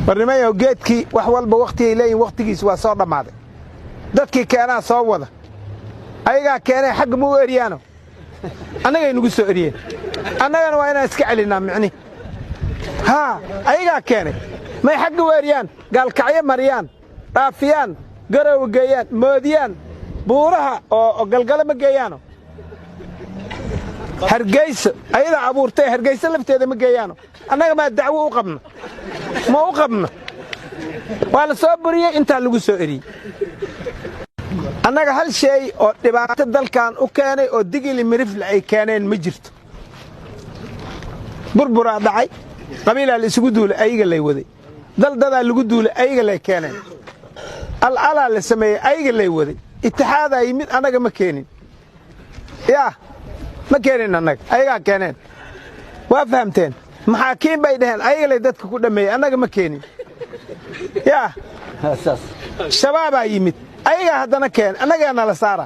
barnaamijyo geedkii wax walba waqti ay leeyihiin waqtigiisa waa soo dhamaaday dadkii keenaa soo wada ayaga keenay xaq mu eriyaano annaga inagu soo eriyeen annagana waa inaan iska celinaa micni ayaga keenay may xaq u eriyaan gaalkacyo mariyaan dhaafiyaan garow geeyaan moodiyaan buuraha oo galgala ma geeyaano hargeysa ayada abuurtay hargeysa lafteeda ma geeyaano annaga ma dacwo u qabno ma u qabno waa la soo buriyay inta lagu soo eriyay annaga hal shay oo dhibaato dalkan u keenay oo digili mirifle ay keeneen ma jirto burbura dhacay qabiilaa la isugu duulay ayaga lay waday daldadaa lagu duulay ayaga lay keeneen alala la sameeyay ayaga lay waday itixaad ay mid annaga ma keenin ma keenin annaga ayaga keeneen waa fahamteen maxaakiin bay dhaheen ayaga lay dadka ku dhameeyay annaga ma keenin shabaabaa yimid ayaga haddana keen annagaa nala saara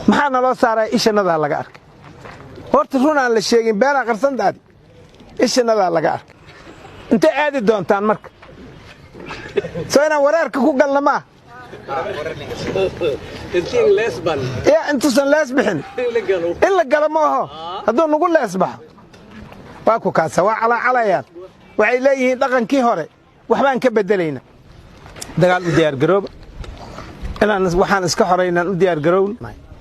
maxaa naloo saaraa ishanadaa laga arkay horta run aan la sheegin beenaa qarsantaadi ishanadaa laga arkay intay aadi doontaan marka soo inaan wareerka ku galna maa intuusan lees bixin in la galo ma aho hadduu nagu lees baxo waa ku kaasa waa calaacalayaan waxay leeyihiin dhaqankii hore waxbaan ka beddelayna dagaal u diyaargarooba inaan waxaan iska xoraynaan u diyaargarown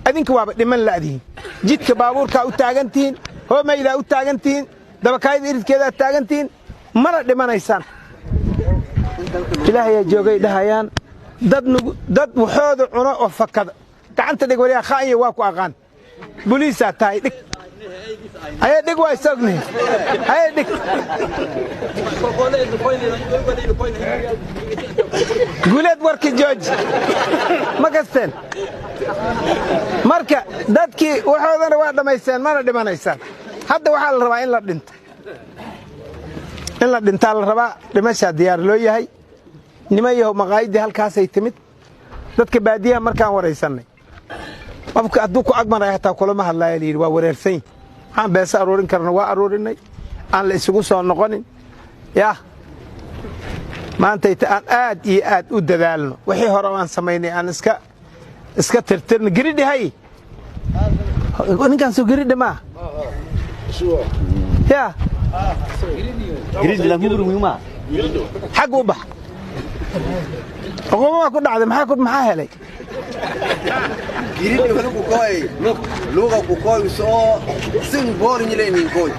adinka waaba dhiman la'dihiin jidka baabuurkaa u taagantihiin hoomaydaa u taagantihiin dabakaayada iridkeedaa taagantihiin mana dhimanaysaan ilaahayaa joogay dhahayaan dad waxooda cuno oo fakada gacanta dhig waliyaa khaanya waa ku aqaan buliisaa tahay dhig ayay dhig waa isognihin ayay dhig guuleed warki jooji ma kasteen marka dadkii waxoodana waa dhammaysteen mana dhimanaysaan hadda waxaa la rabaa in la dhinto in la dhintaa la rabaa dhimashaa diyaar loo yahay niman yahow maqaayadii halkaasay timid dadka baadiyaha markaan waraysannay qofka hadduu ku agmaray hataa kulama hadlaaya layidhi waa wareersanyi waxaan beese aroorin karna waa aroorinay aan la isugu soo noqonin maantayta aan aad iyo aad u dadaalno wixii hore aan samaynay aan iska tirtirno giridhi hay ninkaan soo giridhi maa xag u bax uquumamaa ku dhacday maxaa helay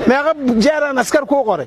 meeqa jeeraan askar kuu qoray